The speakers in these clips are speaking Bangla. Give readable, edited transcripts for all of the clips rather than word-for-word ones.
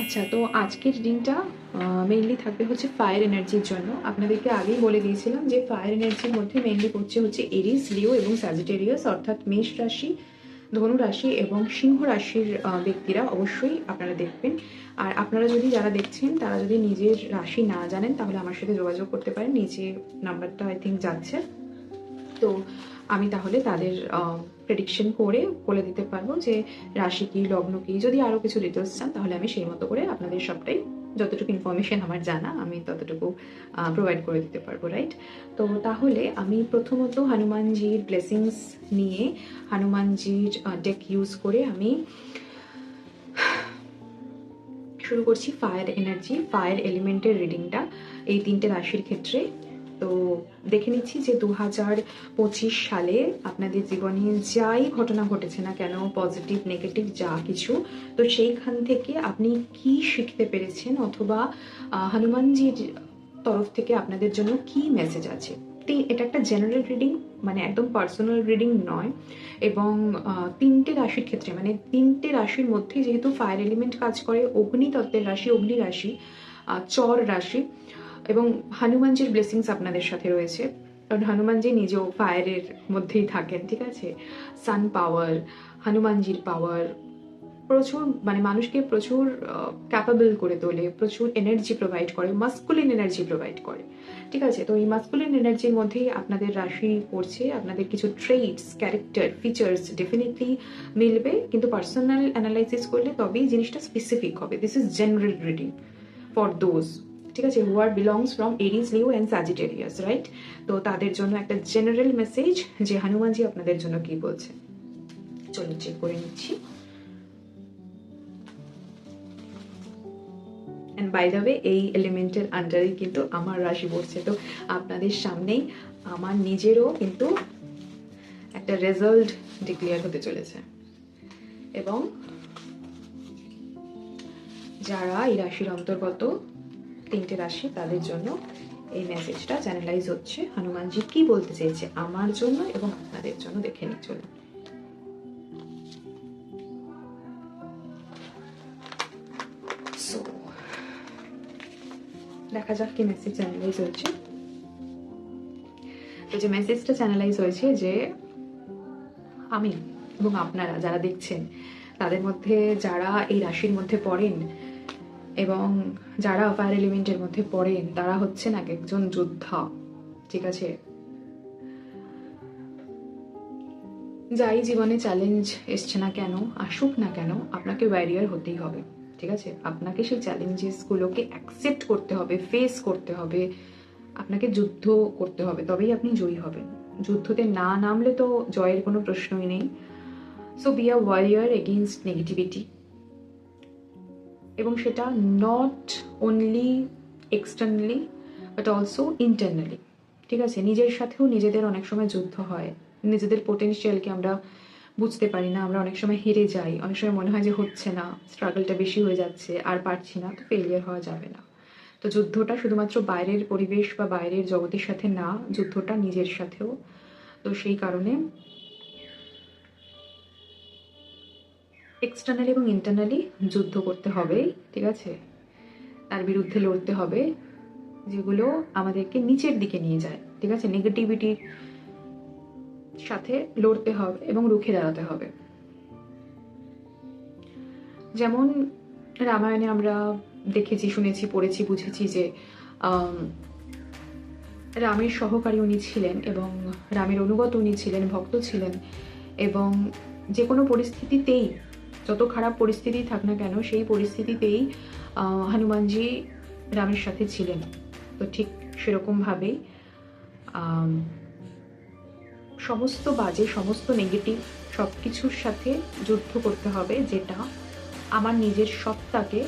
আচ্ছা, তো আজকের রিডিংটা মেইনলি থাকবে হচ্ছে ফায়ার এনার্জির জন্য। আপনাদেরকে আগেই বলে দিয়েছিলাম যে ফায়ার এনার্জির মধ্যে মেইনলি পড়ছে হচ্ছে এরিস, লিও এবং স্যাজিটেরিয়াস, অর্থাৎ মেষ রাশি, ধনু রাশি এবং সিংহ রাশির ব্যক্তিরা অবশ্যই আপনারা দেখবেন। আর আপনারা যদি যারা দেখছেন তারা যদি নিজের রাশি না জানেন তাহলে আমার সাথে যোগাযোগ করতে পারেন, নিচে নাম্বারটা আই থিঙ্ক যাচ্ছে। তো আমি তাহলে তাদের প্রেডিকশন করে বলে দিতে পারবো যে রাশি কী, লগ্ন কী। যদি আরও কিছু ডিটেলস চান তাহলে আমি সেই মতো করে আপনাদের সবটাই, যতটুকু ইনফরমেশন আমার জানা আমি ততটুকু প্রোভাইড করে দিতে পারবো, রাইট? তো তাহলে আমি প্রথমত হনুমানজির ব্লেসিংস নিয়ে, হনুমানজির ডেক ইউজ করে আমি শুরু করছি ফায়ার এনার্জি, ফায়ার এলিমেন্টের রিডিংটা এই তিনটে রাশির ক্ষেত্রে। তো দেখে নিচ্ছি যে 2025 সালে আপনাদের জীবনে যাই ঘটনা ঘটেছে না কেন, পজিটিভ নেগেটিভ যা কিছু, তো সেইখান থেকে আপনি কি শিখতে পেরেছেন, অথবা হনুমানজির তরফ থেকে আপনাদের জন্য কি মেসেজ আছে। এটা একটা জেনারেল রিডিং, মানে একদম পার্সোনাল রিডিং নয়। এবং তিনটে রাশির ক্ষেত্রে, মানে তিনটে রাশির মধ্যে যেহেতু ফায়ার এলিমেন্ট কাজ করে, অগ্নি তত্ত্বের রাশি, অগ্নি রাশি, চর রাশি, এবং হনুমানজির ব্লেসিংস আপনাদের সাথে রয়েছে, কারণ হনুমানজি নিজেও ফায়ারের মধ্যেই থাকেন, ঠিক আছে। সান পাওয়ার, হনুমানজির পাওয়ার প্রচুর, মানে মানুষকে প্রচুর ক্যাপাবল করে তোলে, প্রচুর এনার্জি প্রোভাইড করে, মাস্কুলিন এনার্জি প্রোভাইড করে, ঠিক আছে। তো এই মাস্কুলিন এনার্জির মধ্যেই আপনাদের রাশি পড়ছে, আপনাদের কিছু ট্রেটস, ক্যারেক্টার, ফিচার্স ডেফিনেটলি মিলবে, কিন্তু পার্সোনাল অ্যানালাইসিস করলে তবেই জিনিসটা স্পেসিফিক হবে। This is general reading for those, ঠিক আছে, who are belongs from Aries, Leo and Sagittarius, right? তো তাদের জন্য একটা জেনারেল মেসেজ যে হনুমানজি আপনাদের জন্য কি বলছে, চলুন চেক করে নিচ্ছি। অ্যান্ড বাই দ্য ওয়ে, এই এলিমেন্টের আন্ডারে কিন্তু আমার রাশি পড়ছে, তো আপনাদের সামনেই আমার নিজেরও কিন্তু একটা রেজাল্ট ডিক্লেয়ার হতে চলেছে। এবং যারা এই রাশির অন্তর্গত তিনটে রাশি, তাদের জন্য এই মেসেজটা চ্যানেলাইজ হচ্ছে। হনুমানজি কি বলতে চেয়েছে আমার জন্য এবং আপনাদের জন্য, দেখে নিই, চলুন। দেখা যাক কি মেসেজ চ্যানেলাইজ হয়েছে। তো যে মেসেজটা চ্যানেলাইজ হয়েছে যে আমি এবং আপনারা যারা দেখছেন, তাদের মধ্যে যারা এই রাশির মধ্যে পড়েন এবং যারা ফায়ার এলিমেন্টের মধ্যে পড়েন, তারা হচ্ছেন এক একজন যোদ্ধা, ঠিক আছে। যাই জীবনে চ্যালেঞ্জ এসছে না কেন, আসুক না কেন, আপনাকে ওয়ারিয়ার হতেই হবে, ঠিক আছে। আপনাকে সেই চ্যালেঞ্জেসগুলোকে অ্যাকসেপ্ট করতে হবে, ফেস করতে হবে, আপনাকে যুদ্ধ করতে হবে, তবেই আপনি জয়ী হবেন। যুদ্ধতে না নামলে তো জয়ের কোনো প্রশ্নই নেই। So be a warrior against negativity, এবং সেটা not only externally but also internally, ঠিক আছে। নিজের সাথেও নিজেদের অনেক সময় যুদ্ধ হয়, নিজেদের পোটেনশিয়ালকে আমরা বুঝতে পারি না, আমরা অনেক সময় হেরে যাই, অনেক সময় মনে হয় যে হচ্ছে না, স্ট্রাগলটা বেশি হয়ে যাচ্ছে, আর পারছি না, তো ফেলিয়ার হওয়া যাবে না। তো যুদ্ধটা শুধুমাত্র বাইরের পরিবেশ বা বাইরের জগতের সাথে না, যুদ্ধটা নিজের সাথেও। তো সেই কারণে এক্সটার্নালি এবং ইন্টারনালি যুদ্ধ করতে হবে, ঠিক আছে। তার বিরুদ্ধে লড়তে হবে যেগুলো আমাদেরকে নিচের দিকে নিয়ে যায়, ঠিক আছে। নেগেটিভিটির সাথে লড়তে হবে এবং রুখে দাঁড়াতে হবে। যেমন রামায়ণে আমরা দেখেছি, শুনেছি, পড়েছি, বুঝেছি যে রামের সহকারী উনি ছিলেন এবং রামের অনুগত উনি ছিলেন, ভক্ত ছিলেন, এবং যে কোনো পরিস্থিতিতেই, যত খারাপ পরিস্থিতি থাক না কেন, সেই পরিস্থিতিতেই হনুমানজি রামের সাথে ছিলেন। তো ঠিক সেরকমভাবেই সমস্ত বাজে, সমস্ত নেগেটিভ সব কিছুর সাথে যুদ্ধ করতে হবে, যেটা আমার নিজের সত্তাকে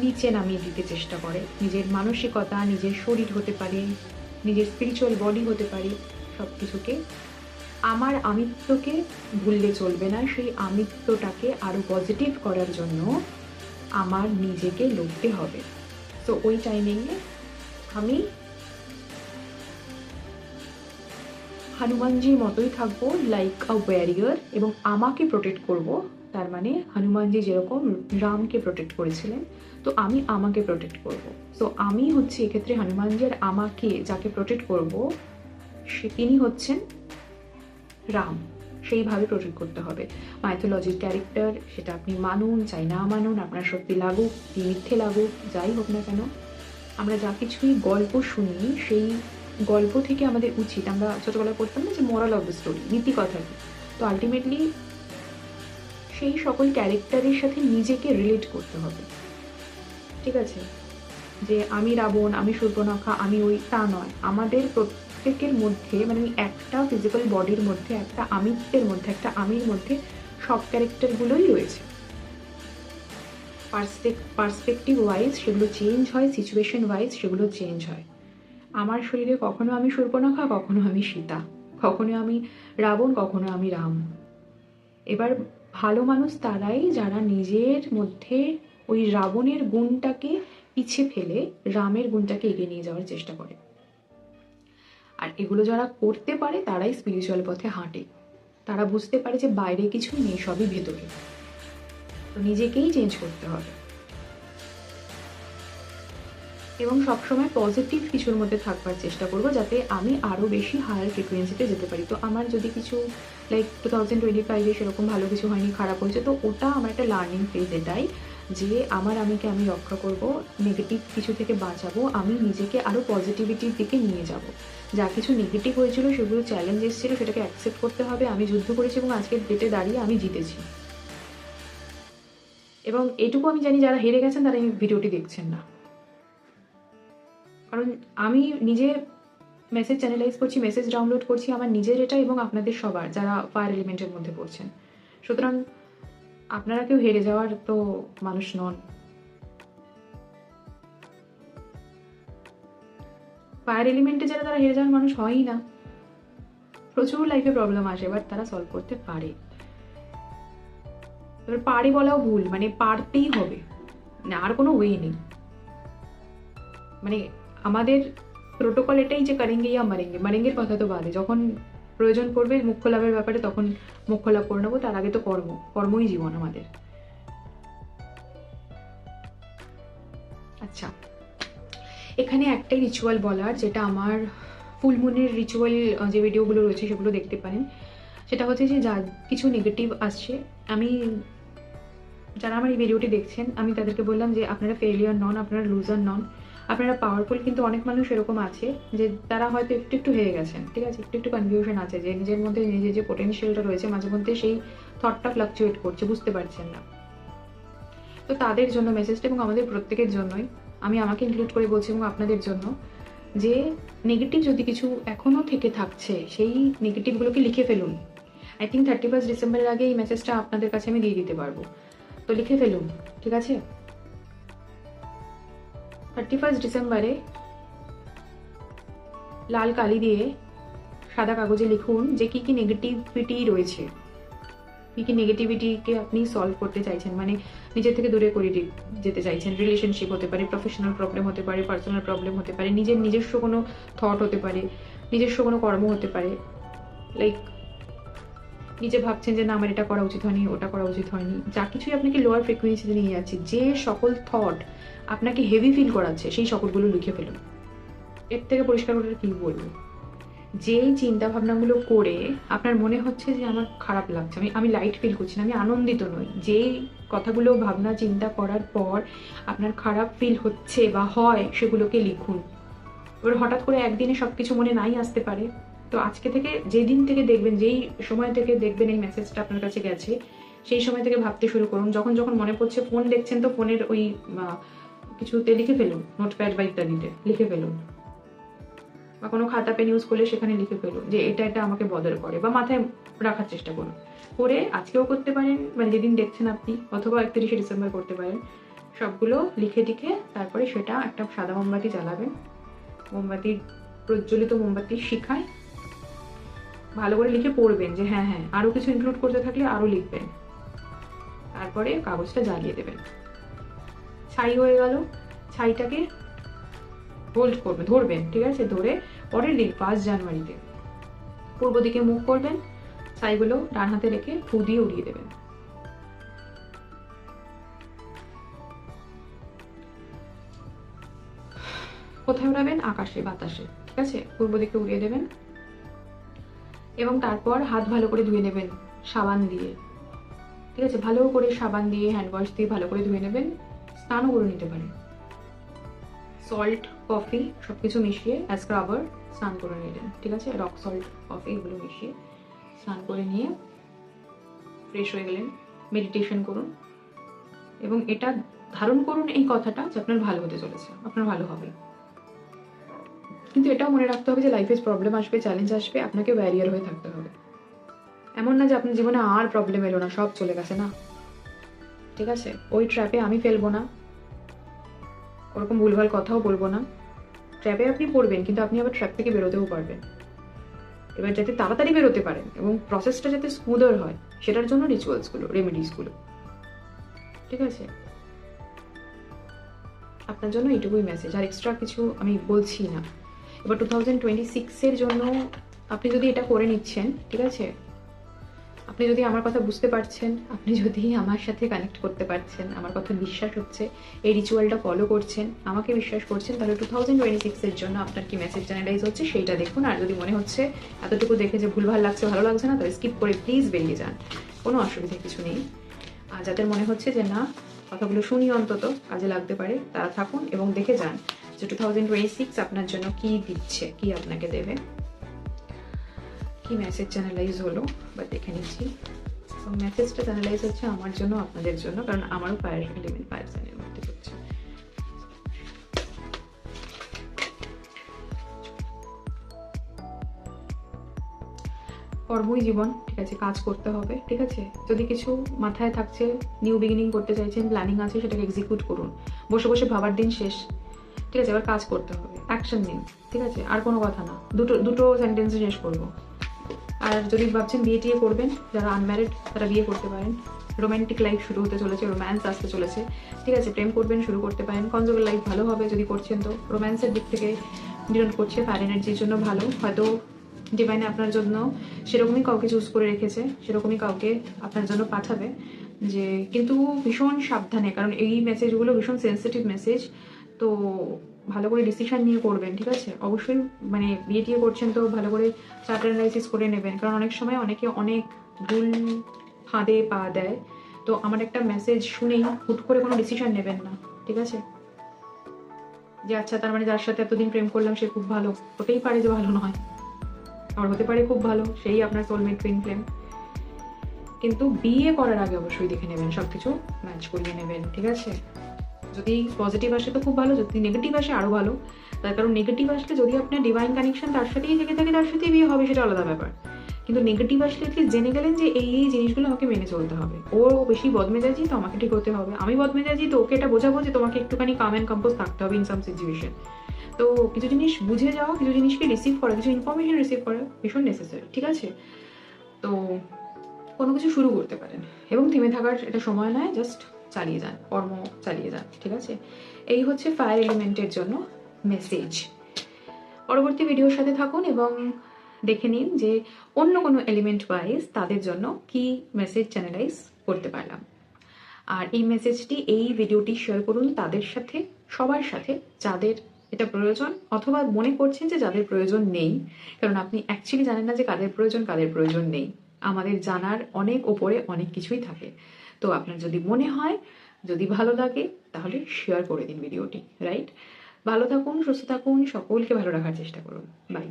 নিচে নামিয়ে দিতে চেষ্টা করে। নিজের মানসিকতা, নিজের শরীর হতে পারে, নিজের স্পিরিচুয়াল বডি হতে পারে, সব কিছুকে, আমার আমিত্বকে ভুললে চলবে না। সেই আমিত্বটাকে আরও পজিটিভ করার জন্য আমার নিজেকে লড়তে হবে। তো ওই টাইমিংয়ে আমি হনুমানজির মতোই থাকবো, লাইক আ ওয়ারিয়ার, এবং আমাকে প্রোটেক্ট করব তার মানে হনুমানজি যেরকম রামকে প্রোটেক্ট করেছিলেন, তো আমি আমাকে প্রোটেক্ট করব। সো আমি হচ্ছে এক্ষেত্রে হনুমানজি, আর আমাকে যাকে প্রোটেক্ট করব তিনি হচ্ছেন রাম। সেইভাবে প্রোটেক্ট করতে হবে। মাইথোলজির ক্যারেক্টার, সেটা আপনি মানুন চাই না মানুন, আপনার সত্যি লাগুক কি মিথ্যে লাগুক, যাই হোক না কেন, আমরা যা কিছুই গল্প শুনি সেই গল্প থেকে আমাদের উচিত, আমরা ছোটবেলায় পড়তাম না যে মোরাল অফ দ্য স্টোরি, নীতি কথা কি, তো আলটিমেটলি সেই সকল ক্যারেক্টারের সাথে নিজেকে রিলেট করতে হবে। ঠিক আছে, যে আমি রাবণ, আমি শূর্পণখা, আমি ওই, তা নয়। আমাদের প্রত্যেকের মধ্যে, মানে একটা ফিজিক্যাল বডির মধ্যে, একটা আমিত্বের মধ্যে, একটা আমির মধ্যে সব ক্যারেক্টারগুলোই রয়েছে। পার্সপেক্টিভ ওয়াইজ সেগুলো চেঞ্জ হয়, সিচুয়েশন ওয়াইজ সেগুলো চেঞ্জ হয়। আমার শরীরে কখনো আমি শূর্পণখা, কখনো আমি সীতা, কখনো আমি রাবণ, কখনো আমি রাম। এবার ভালো মানুষ তারাই যারা নিজের মধ্যে ওই রাবণের গুণটাকে পিছে ফেলে রামের গুণটাকে এগিয়ে নিয়ে যাওয়ার চেষ্টা করে। আর এগুলো যারা করতে পারে তারাই স্পিরিচুয়াল পথে হাঁটে। তারা বুঝতে পারে যে বাইরে কিছুই নেই, সবই ভেতরে। তো নিজেকেই চেঞ্জ করতে হবে এবং সবসময় পজিটিভ কিছুর মধ্যে থাকবার চেষ্টা করব, যাতে আমি আরও বেশি হায়ার ফ্রিকোয়েন্সিতে যেতে পারি। তো আমার যদি কিছু লাইক 2025-এ সেরকম ভালো কিছু হয়নি, খারাপ হয়েছে, তো ওটা আমার একটা লার্নিং ফেজ, এটাই যে আমিকে আমি রক্ষা করব, নেগেটিভ কিছু থেকে বাঁচাবো, আমি নিজেকে আরও পজিটিভিটির দিকে নিয়ে যাব। যা কিছু নেগেটিভ হয়েছিল, সেগুলো চ্যালেঞ্জ এসেছিলো, সেটাকে অ্যাকসেপ্ট করতে হবে। আমি যুদ্ধ করেছি এবং আজকের ডেটে দাঁড়িয়ে আমি জিতেছি। এবং এটুকু আমি জানি, যারা হেরে গেছেন তারা এই ভিডিওটি দেখছেন না, কারণ আমি নিজে মেসেজ চ্যানেলাইজ করছি, মেসেজ ডাউনলোড করছি আমার নিজের এটা এবং আপনাদের সবার যারা ফায়ার এলিমেন্টের মধ্যে পড়ছেন। সুতরাং আপনারা কেউ হেরে যাওয়ার তো মানুষ নন। ফায়ার এলিমেন্টে যারা, তারা হেরে যাওয়ার মানুষ হয়ই না। প্রচুর লাইফে প্রবলেম আসে, বাট তারা সলভ করতে পারে। এবার পারে বলাও ভুল, মানে পারতেই হবে, মানে আর কোনো ওয়ে নেই। মানে আমাদের প্রোটোকল এটাই যে করেঙ্গে ইয়া মারেঙ্গে, মারেঙ্গের কথা তো বাদে, যখন প্রয়োজন পড়বে মুখ্য লাভের ব্যাপারে তখন মুখ্য লাভ করে নেবো, তার আগে তো কর্মই জীবন আমাদের। আচ্ছা, এখানে একটাই রিচুয়াল বলার, যেটা আমার ফুল মুনের রিচুয়াল যে ভিডিওগুলো রয়েছে সেগুলো দেখতে পারেন। সেটা হচ্ছে যে যা কিছু নেগেটিভ আসছে, যারা আমার এই ভিডিওটি দেখছেন, আমি তাদেরকে বললাম যে আপনারা ফেলিয়ার নন, আপনারা লুজার নন, আপনারা পাওয়ারফুল। কিন্তু অনেক মানুষ এরকম আছে যে তারা হয়তো একটু একটু হেরে গেছেন, ঠিক আছে, একটু একটু কনফিউশন আছে, যে নিজের মধ্যে নিজের যে পোটেনশিয়ালটা রয়েছে মাঝে মধ্যে সেই থটটা ফ্লাকচুয়েট করছে, বুঝতে পারছেন না। তো তাদের জন্য মেসেজটা, এবং আমাদের প্রত্যেকের জন্যই, আমি আমাকে ইনক্লুড করে বলছি এবং আপনাদের জন্য, যে নেগেটিভ যদি কিছু এখনও থেকে থাকছে, সেই নেগেটিভগুলোকে লিখে ফেলুন। আই থিঙ্ক 31 ডিসেম্বরের আগে এই মেসেজটা আপনাদের কাছে আমি দিয়ে দিতে পারবো, তো লিখে ফেলুন, ঠিক আছে। 31 ডিসেম্বরে লাল কালি দিয়ে সাদা কাগজে লিখুন যে কি কি নেগেটিভিটি রয়েছে, কি কি নেগেটিভিটিকে আপনি সলভ করতে চাইছেন, মানে নিজের থেকে দূরে করে যেতে চাইছেন। রিলেশনশিপ হতে পারে, প্রফেশনাল প্রবলেম হতে পারে, পার্সোনাল প্রবলেম হতে পারে, নিজস্ব কোনো থট হতে পারে, নিজস্ব কোনো কর্ম হতে পারে। লাইক নিজে ভাবছেন যে না আমার এটা করা উচিত হয়নি, ওটা করা উচিত হয়নি, যা কিছুই আপনাকে লোয়ার ফ্রিকোয়েন্সিতে নিয়ে যাচ্ছে, যে সকল থট আপনাকে হেভি ফিল করাচ্ছে, সেই সকলগুলো লিখে ফেলুন। এর থেকে পরিষ্কার করে কি বলবো, যেই চিন্তা ভাবনাগুলো করে আপনার মনে হচ্ছে যে আমার খারাপ লাগছে, আমি লাইট ফিল করছি না, আমি আনন্দিত নই, যেই কথাগুলো ভাবনা চিন্তা করার পর আপনার খারাপ ফিল হচ্ছে বা হয়, সেগুলোকে লিখুন। এবার হঠাৎ করে একদিনে সব কিছু মনে নাই আসতে পারে, তো আজকে থেকে, যেদিন থেকে দেখবেন, যেই সময় থেকে দেখবেন এই মেসেজটা আপনার কাছে গেছে, সেই সময় থেকে ভাবতে শুরু করুন। যখন যখন মনে পড়ছে, ফোন দেখছেন তো ফোনের ওই কিছুতে লিখে ফেলুন, নোটপ্যাড বা ইত্যাদিতে লিখে ফেলুন, বা কোনো খাতা পেন ইউজ করলে সেখানে লিখে ফেলুন যে এটা আমাকে বদল করে, বা মাথায় রাখার চেষ্টা করুন। করে আজকেও করতে পারেন, মানে যেদিন দেখছেন আপনি, অথবা 31শে ডিসেম্বর করতে পারেন। সবগুলো লিখে টিখে তারপরে সেটা একটা সাদা মোমবাতি জ্বালাবেন, প্রজ্বলিত মোমবাতির শিখায় ভালো করে লিখে পড়বেন যে হ্যাঁ হ্যাঁ আরও কিছু ইনক্লুড করতে থাকলে আরও লিখবেন। তারপরে কাগজটা জ্বালিয়ে দেবেন। ছাই হয়ে গেল, ছাইটাকে হোল্ড করবে, ধরবেন, ঠিক আছে। ধরে পরের দিন 1 জানুয়ারিতে পূর্ব দিকে মুখ করবেন, ছাইগুলো ডান হাতে রেখে ফু দিয়ে উড়িয়ে দেবেন। কোথায় উড়াবেন? আকাশে, বাতাসে, ঠিক আছে? পূর্ব দিকে উড়িয়ে দেবেন এবং তারপর হাত ভালো করে ধুয়ে নেবেন সাবান দিয়ে, ঠিক আছে? ভালো করে সাবান দিয়ে, হ্যান্ড ওয়াশ দিয়ে ভালো করে ধুয়ে নেবেন। স্নানও করে নিতে পারেন। সল্ট, কফি সবকিছু মিশিয়ে স্ক্রাবার স্নান করে নিলেন, ঠিক আছে? রক সল্ট, কফি এগুলো মিশিয়ে স্নান করে নিয়ে ফ্রেশ হয়ে গেলেন। মেডিটেশন করুন এবং এটা ধারণ করুন এই কথাটা যে আপনার ভালো হতে চলেছে, আপনার ভালো হবে। কিন্তু এটাও মনে রাখতে হবে যে লাইফে প্রবলেম আসবে, চ্যালেঞ্জ আসবে, আপনাকে ব্যারিয়ার হয়ে থাকতে হবে। এমন না যে আপনার জীবনে আর প্রবলেম এলো না, সব চলে গেছে, না, ঠিক আছে? ওই ট্র্যাপে আমি ফেলবো না, ওরকম ভুলভাল কথাও বলবো না। ট্র্যাপে আপনি পড়বেন, কিন্তু আপনি আবার ট্র্যাপ থেকে বেরোতেও পারবেন। এবার যাতে তাড়াতাড়ি বেরোতে পারেন এবং প্রসেসটা যাতে স্মুদার হয়, সেটার জন্য রিচুয়ালসগুলো, রেমেডিসগুলো, ঠিক আছে? আপনার জন্য এইটুকুই মেসেজ, আর এক্সট্রা কিছু আমি বলছি না। এবার 2026-এর জন্য আপনি যদি এটা করে নিচ্ছেন, ঠিক আছে, আপনি যদি আমার কথা বুঝতে পারছেন, আপনি যদি আমার সাথে কানেক্ট করতে পারছেন, আমার কথা বিশ্বাস হচ্ছে, এই রিচুয়ালটা ফলো করছেন, আমাকে বিশ্বাস করছেন, তাহলে 2026-এর জন্য আপনার কি মেসেজ চ্যানেলাইজ হচ্ছে সেইটা দেখুন। আর যদি মনে হচ্ছে এতটুকু দেখে যে ভুলভাল লাগছে, ভালো লাগছে না, তাহলে স্কিপ করে প্লিজ বেরিয়ে যান, কোনো অসুবিধা কিছু নেই। আর যাদের মনে হচ্ছে যে না, কথাগুলো শুনি অন্তত কাজে লাগতে পারে, তারা থাকুন এবং দেখে যান যে 2026 আপনার জন্য কি দিচ্ছে, কি আপনাকে দেবে, কি মেসেজ চ্যানেলাইজ হলো। বা দেখে নিচ্ছি, এবং মেসেজটা চ্যানেলাইজ হচ্ছে আমার জন্য, আপনাদের জন্য, কারণ আমারও ফায়ার এলিমেন্ট, ফায়ার সাইনের মধ্যে হচ্ছে। কর্মই জীবন, ঠিক আছে? কাজ করতে হবে, ঠিক আছে? যদি কিছু মাথায় থাকছে, নিউ বিগিনিং করতে চাইছেন, প্ল্যানিং আছে, সেটাকে এক্সিকিউট করুন। বসে বসে ভাবার দিন শেষ, ঠিক আছে? এবার কাজ করতে হবে, অ্যাকশন নিন, ঠিক আছে? আর কোনো কথা না, দুটো সেন্টেন্সে শেষ করবো। আর যদি ভাবছেন বিয়ে টিয়ে করবেন, যারা আনম্যারিড তারা বিয়ে করতে পারেন। রোম্যান্টিক লাইফ শুরু হতে চলেছে, রোম্যান্স আসতে চলেছে, ঠিক আছে? প্রেম করবেন, শুরু করতে পারেন। কনজুগাল লাইফ ভালো হবে যদি করছেন, তো রোম্যান্সের দিক থেকে ডিনোট করছে ফায়ার এনার্জির জন্য ভালো। হয়তো ডিভাইনে আপনার জন্য সেরকমই কাউকে চুজ করে রেখেছে, সেরকমই কাউকে আপনার জন্য পাঠাবে। যে কিন্তু ভীষণ সাবধানে, কারণ এই মেসেজগুলো ভীষণ সেন্সিটিভ মেসেজ, তো ভালো করে ডিসিশন নিয়ে করবেন, ঠিক আছে? অবশ্যই মানে বিয়ে টিয়ে করছেন তো ভালো করে চার্ট অ্যানালাইসিস করে নেবেন, কারণ অনেক সময় অনেকে অনেক ভুল ফাঁদে পা দেয়। তো আমার একটা মেসেজ শুনেই হুট করে কোনো ডিসিশন নেবেন না, ঠিক আছে? যে আচ্ছা, তার মানে যার সাথে এতদিন প্রেম করলাম সে খুব ভালো, হতেই পারে যে ভালো নয়, আবার হতে পারে খুব ভালো, সেই আপনার সোলমেট টুইন ফ্লেম। কিন্তু বিয়ে করার আগে অবশ্যই দেখে নেবেন, সব কিছু ম্যাচ করিয়ে নেবেন, ঠিক আছে? যদি পজিটিভ আসে তো খুব ভালো, যদি নেগেটিভ আসে আরও ভালো। তার কারণ নেগেটিভ আসলে যদি আপনার ডিভাইন কানেকশন তার সাথেই থেকে থাকে, তার সাথেই বিয়ে হবে, সেটা আলাদা ব্যাপার। কিন্তু নেগেটিভ আসলে কি জেনে গেলেন যে এই জিনিসগুলো আমাকে মেনে চলতে হবে। ও বেশি বদমেজাজি, তো আমাকে ঠিক হতে হবে। আমি বদমেজাজি, তো ওকে এটা বোঝাবো যে তোমাকে একটুখানি কাম অ্যান্ড কম্পোজ থাকতে হবে ইন সাম সিচুয়েশন। তো কিছু জিনিস বুঝে যাওয়া, কিছু জিনিসকে রিসিভ করা, কিছু ইনফরমেশন রিসিভ করা ভীষণ নেসেসারি, ঠিক আছে? তো কোনো কিছু শুরু করতে পারেন এবং থেমে থাকার এটা সময় নয়, জাস্ট চালিয়ে যান, কর্ম চালিয়ে যান, ঠিক আছে? এই হচ্ছে ফায়ার এলিমেন্টের জন্য মেসেজ। পরবর্তী ভিডিওর সাথে থাকুন এবং দেখে নিন যে অন্য কোনো এলিমেন্ট ওয়াইজ তাদের জন্য কি মেসেজ চ্যানেলাইজ করতে পারলাম। আর এই মেসেজটি, এই ভিডিওটি শেয়ার করুন তাদের সাথে, সবার সাথে যাদের এটা প্রয়োজন, অথবা মনে করছেন যে যাদের প্রয়োজন নেই, কারণ আপনি অ্যাকচুয়ালি জানেন না যে কাদের প্রয়োজন, কাদের প্রয়োজন নেই। আমাদের জানার অনেক ওপরে অনেক কিছুই থাকে। তো আপনার যদি মনে হয়, যদি ভালো লাগে, তাহলে শেয়ার করে দিন ভিডিওটি, রাইট? ভালো থাকুন, সুস্থ থাকুন, সকলকে ভালো রাখার চেষ্টা করুন। বাই।